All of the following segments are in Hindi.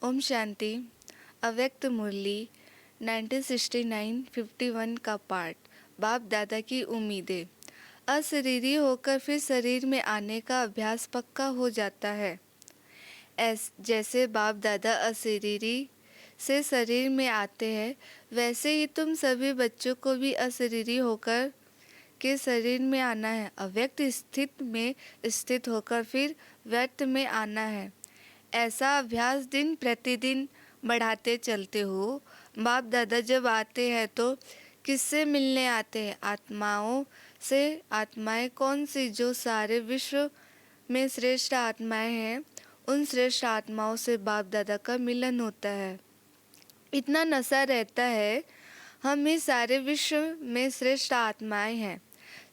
ओम शांति। अव्यक्त मुरली 1969-51 का पार्ट। बाप दादा की उम्मीदें। अशरीरी होकर फिर शरीर में आने का अभ्यास पक्का हो जाता है। जैसे बाप दादा अशरीरी से शरीर में आते हैं, वैसे ही तुम सभी बच्चों को भी अशरीरी होकर के शरीर में आना है। अव्यक्त स्थिति में स्थित होकर फिर व्यक्त में आना है। ऐसा अभ्यास दिन प्रतिदिन बढ़ाते चलते हो। बाप दादा जब आते हैं तो किससे मिलने आते हैं? आत्माओं से। आत्माएं कौन सी? जो सारे विश्व में श्रेष्ठ आत्माएं हैं, उन श्रेष्ठ आत्माओं से बाप दादा का मिलन होता है। इतना नशा रहता है, हम ही सारे विश्व में श्रेष्ठ आत्माएं हैं।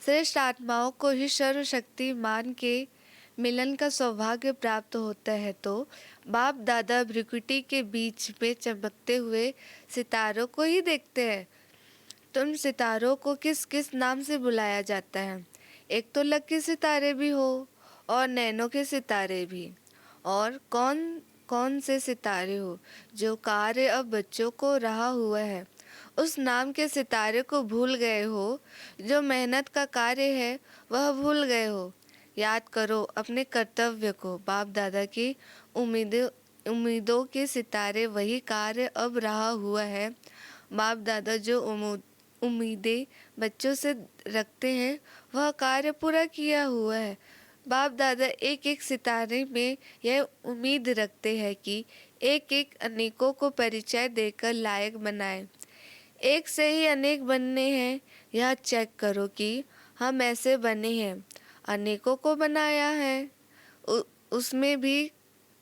श्रेष्ठ आत्माओं को ही सर्वशक्ति मान के मिलन का सौभाग्य प्राप्त होता है। तो बाप दादा भ्रिकुटी के बीच में चमकते हुए सितारों को ही देखते हैं। तुम सितारों को किस किस नाम से बुलाया जाता है? एक तो लकी सितारे भी हो और नैनों के सितारे भी। और कौन कौन से सितारे हो? जो कार्य अब बच्चों को रहा हुआ है, उस नाम के सितारे को भूल गए हो। जो मेहनत का कार्य है वह भूल गए हो। याद करो अपने कर्तव्य को। बाप दादा की उम्मीदों के सितारे वही कार्य अब रहा हुआ है। बाप दादा जो उम्मीदें बच्चों से रखते हैं, वह कार्य पूरा किया हुआ है। बाप दादा एक एक सितारे में यह उम्मीद रखते हैं कि एक एक अनेकों को परिचय देकर लायक बनाए। एक से ही अनेक बनने हैं, यह चेक करो कि हम ऐसे बने हैं। अनेकों को बनाया है, उसमें भी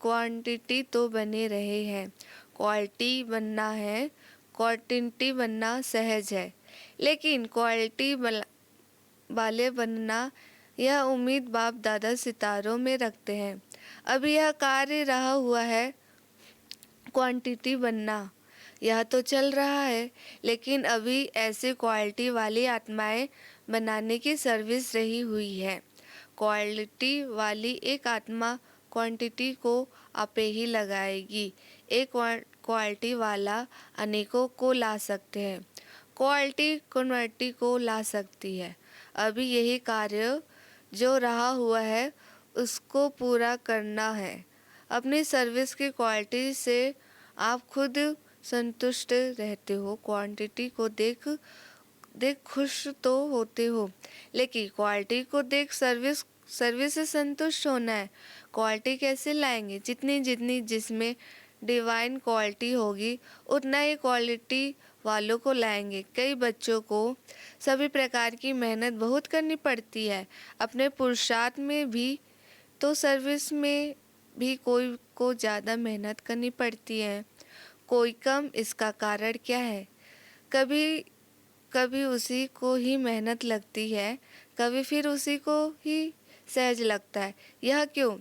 क्वांटिटी तो बने रहे हैं। क्वालिटी बनना है, क्वांटिटी बनना सहज है, लेकिन क्वालिटी वाले बनना, यह उम्मीद बाप दादा सितारों में रखते हैं। अभी यह कार्य रहा हुआ है क्वांटिटी बनना। यह तो चल रहा है, लेकिन अभी ऐसी क्वालिटी वाली आत्माएं बनाने की सर्विस रही हुई है। क्वालिटी वाली एक आत्मा क्वांटिटी को आपे ही लगाएगी। एक क्वालिटी वाला अनेकों को ला सकते हैं। क्वालिटी क्वांटिटी को ला सकती है। अभी यही कार्य जो रहा हुआ है, उसको पूरा करना है। अपनी सर्विस की क्वालिटी से आप खुद संतुष्ट रहते हो। क्वांटिटी को देख खुश तो होते हो, लेकिन क्वालिटी को देख सर्विस से संतुष्ट होना है। क्वालिटी कैसे लाएंगे? जितनी जिसमें डिवाइन क्वालिटी होगी, उतना ही क्वालिटी वालों को लाएंगे। कई बच्चों को सभी प्रकार की मेहनत बहुत करनी पड़ती है, अपने पुरुषार्थ में भी तो सर्विस में भी कोई को ज़्यादा मेहनत करनी पड़ती है, कोई कम। इसका कारण क्या है? कभी कभी उसी को ही मेहनत लगती है, कभी फिर उसी को ही सहज लगता है। यह क्यों?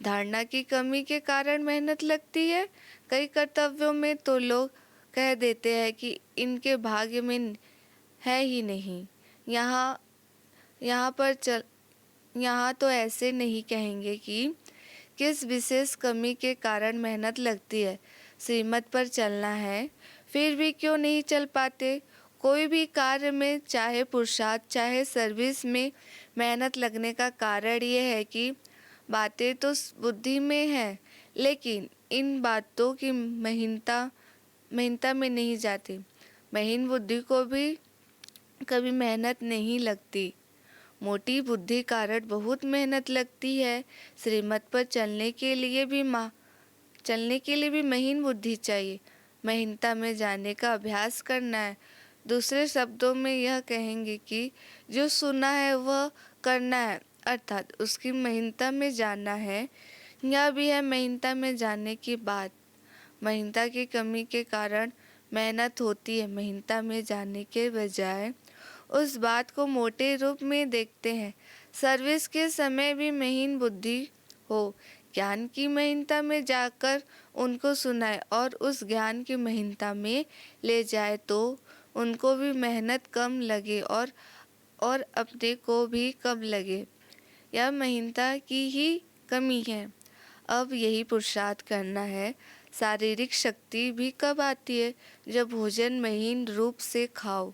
धारणा की कमी के कारण मेहनत लगती है। कई कर्तव्यों में तो लोग कह देते हैं कि इनके भाग्य में है ही नहीं। यहाँ तो ऐसे नहीं कहेंगे कि किस विशेष कमी के कारण मेहनत लगती है। श्रीमत पर चलना है, फिर भी क्यों नहीं चल पाते? कोई भी कार्य में, चाहे पुरुषार्थ चाहे सर्विस में, मेहनत लगने का कारण ये है कि बातें तो बुद्धि में है, लेकिन इन बातों की महीनता में नहीं जाती। महीन बुद्धि को भी कभी मेहनत नहीं लगती। मोटी बुद्धि कारण बहुत मेहनत लगती है। श्रीमत पर चलने के लिए भी महीन बुद्धि चाहिए। महीनता में जाने का अभ्यास करना है। दूसरे शब्दों में यह कहेंगे कि जो सुना है वह करना है, अर्थात उसकी महीनता में जाना है। यह भी है महीनता में जाने की बात। महीनता की कमी के कारण मेहनत होती है। महीनता में जाने के बजाय उस बात को मोटे रूप में देखते हैं। सर्विस के समय भी महीन बुद्धि हो, ज्ञान की महीनता में जाकर उनको सुनाए और उस ज्ञान की महीनता में ले जाए, तो उनको भी मेहनत कम लगे और अपने को भी कम लगे। यह महीनता की ही कमी है। अब यही पुरुषार्थ करना है। शारीरिक शक्ति भी कब आती है? जब भोजन महीन रूप से खाओ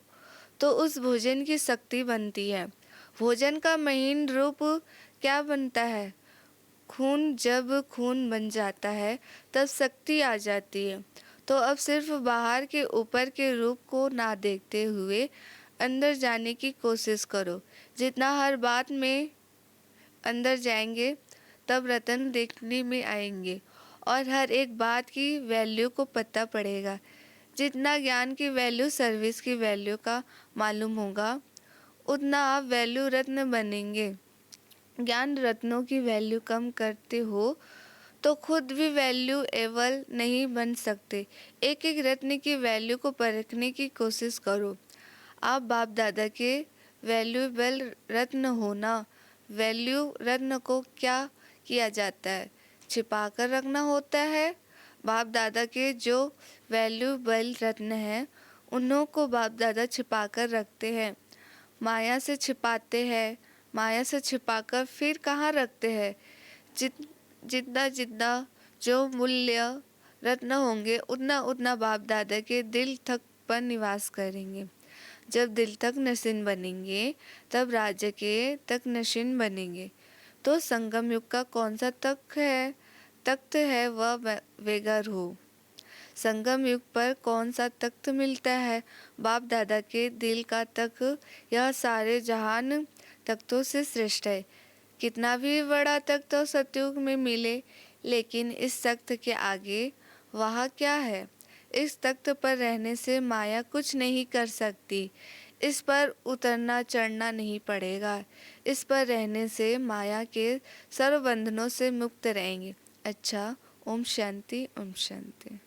तो उस भोजन की शक्ति बनती है। भोजन का महीन रूप क्या बनता है? खून। जब खून बन जाता है तब शक्ति आ जाती है। तो अब सिर्फ बाहर के ऊपर के रूप को ना देखते हुए अंदर जाने की कोशिश करो। जितना हर बात में अंदर जाएंगे तब रत्न देखने में आएंगे और हर एक बात की वैल्यू को पता पड़ेगा। जितना ज्ञान की वैल्यू सर्विस की वैल्यू का मालूम होगा उतना आप वैल्यू रत्न बनेंगे। ज्ञान रत्नों की वैल्यू कम करते हो तो खुद भी वैल्यू एवल नहीं बन सकते। एक एक रत्न की वैल्यू को परखने की कोशिश करो। आप बाप दादा के वैल्यूएबल रत्न होना। वैल्यू रत्न को क्या किया जाता है? छिपा कर रखना होता है। बाप दादा के जो वैल्यूएबल रत्न हैं उन्हों को बाप दादा छिपा कर रखते हैं। माया से छिपाते हैं। माया से छिपाकर फिर कहाँ रखते हैं? जितना जितना जो मूल्य रत्न होंगे उतना उतना बाप दादा के दिल तक पर निवास करेंगे। जब दिल तक नशीन बनेंगे तब राज्य के तक नशीन बनेंगे। तो संगम युग का कौन सा तख्त है वह वेगर हो। संगम युग पर कौन सा तख्त मिलता है? बाप दादा के दिल का तख्त। यह सारे जहान तख्तों से श्रेष्ठ है। कितना भी बड़ा तख्त तो सतयुग में मिले, लेकिन इस तख्त के आगे वहाँ क्या है? इस तख्त पर रहने से माया कुछ नहीं कर सकती। इस पर उतरना चढ़ना नहीं पड़ेगा। इस पर रहने से माया के सर्व बंधनों से मुक्त रहेंगे। अच्छा, ओम शांति, ओम शांति।